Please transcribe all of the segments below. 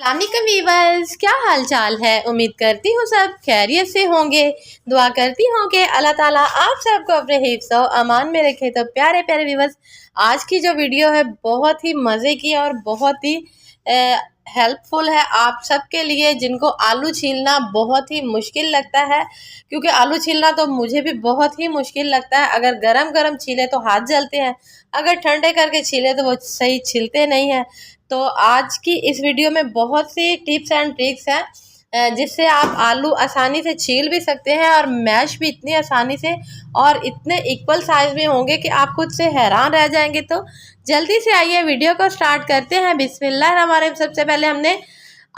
अस्सलामुअलैकुम वीवर्स, क्या हाल चाल है। उम्मीद करती हूँ सब खैरियत से होंगे। दुआ करती हूँ कि अल्लाह ताला आप सबको अपने हिफ्ज़ और अमान में रखे। तो प्यारे प्यारे वीवर्स, आज की जो वीडियो है बहुत ही मज़े की और बहुत ही हेल्पफुल है आप सबके लिए जिनको आलू छीलना बहुत ही मुश्किल लगता है। क्योंकि आलू छीलना तो मुझे भी बहुत ही मुश्किल लगता है। अगर गरम गरम छीले तो हाथ जलते हैं, अगर ठंडे करके छीले तो वो सही छिलते नहीं हैं। तो आज की इस वीडियो में बहुत सी टिप्स एंड ट्रिक्स हैं जिससे आप आलू आसानी से छील भी सकते हैं और मैश भी इतनी आसानी से और इतने इक्वल साइज में होंगे कि आप खुद से हैरान रह जाएंगे। तो जल्दी से आइए वीडियो को स्टार्ट करते हैं। बिस्मिल्लाह। सबसे पहले हमने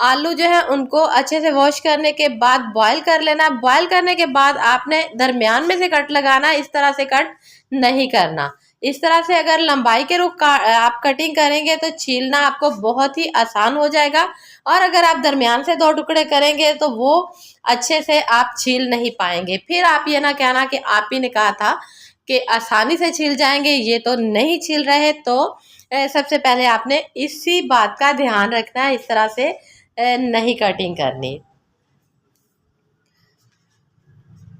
आलू जो है उनको अच्छे से वॉश करने के बाद बॉईल कर लेना। बॉईल करने के बाद आपने दरमियान में से कट लगाना, इस तरह से कट नहीं करना। इस तरह से अगर लंबाई के रुख आप कटिंग करेंगे तो छीलना आपको बहुत ही आसान हो जाएगा। और अगर आप दरमियान से दो टुकड़े करेंगे तो वो अच्छे से आप छील नहीं पाएंगे। फिर आप ये ना कहना कि आप ही ने कहा था कि आसानी से छील जाएंगे, ये तो नहीं छील रहे। तो सबसे पहले आपने इसी बात का ध्यान रखना है, इस तरह से नहीं कटिंग करनी।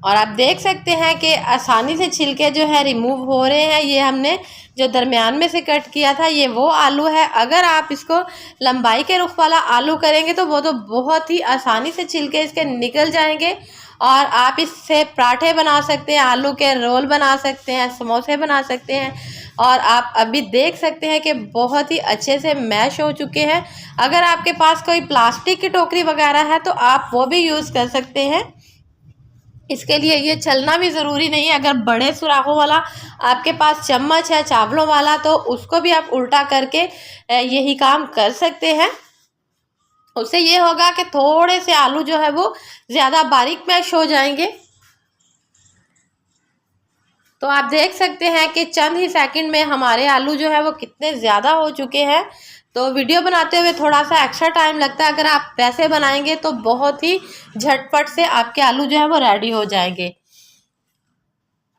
और आप देख सकते हैं कि आसानी से छिलके जो है रिमूव हो रहे हैं। ये हमने जो दरमियान में से कट किया था ये वो आलू है। अगर आप इसको लंबाई के रुख वाला आलू करेंगे तो वो तो बहुत ही आसानी से छिलके इसके निकल जाएंगे और आप इससे पराठे बना सकते हैं, आलू के रोल बना सकते हैं, समोसे बना सकते हैं। और आप अभी देख सकते हैं कि बहुत ही अच्छे से मैश हो चुके हैं। अगर आपके पास कोई प्लास्टिक की टोकरी वगैरह है तो आप वो भी यूज़ कर सकते हैं। इसके लिए ये छलना भी ज़रूरी नहीं है। अगर बड़े सुराखों वाला आपके पास चम्मच है चावलों वाला तो उसको भी आप उल्टा करके यही काम कर सकते हैं। उससे ये होगा कि थोड़े से आलू जो है वो ज़्यादा बारीक मैश हो जाएंगे। तो आप देख सकते हैं कि चंद ही सेकंड में हमारे आलू जो है वो कितने ज़्यादा हो चुके हैं। तो वीडियो बनाते हुए थोड़ा सा एक्स्ट्रा टाइम लगता है। अगर आप वैसे बनाएंगे तो बहुत ही झटपट से आपके आलू जो है वो रेडी हो जाएंगे।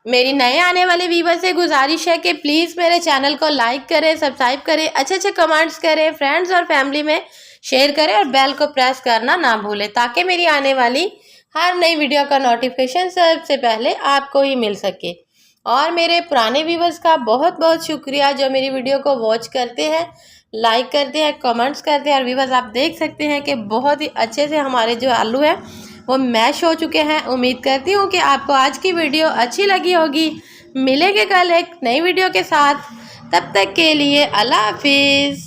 मेरी नए आने वाले व्यूवर से गुजारिश है कि प्लीज़ मेरे चैनल को लाइक करें, सब्सक्राइब करें, अच्छे अच्छे कमेंट्स करें, फ्रेंड्स और फैमिली में शेयर करें और बेल को प्रेस करना ना भूलें ताकि मेरी आने वाली हर नई वीडियो का नोटिफिकेशन सबसे पहले आपको ही मिल सके। और मेरे पुराने व्यूवर्स का बहुत बहुत शुक्रिया जो मेरी वीडियो को वॉच करते हैं, लाइक करते हैं, कमेंट्स करते हैं। और व्यूवर्स आप देख सकते हैं कि बहुत ही अच्छे से हमारे जो आलू हैं वो मैश हो चुके हैं। उम्मीद करती हूँ कि आपको आज की वीडियो अच्छी लगी होगी। मिलेंगे कल एक नई वीडियो के साथ, तब तक के लिए अल्लाह हाफिज़।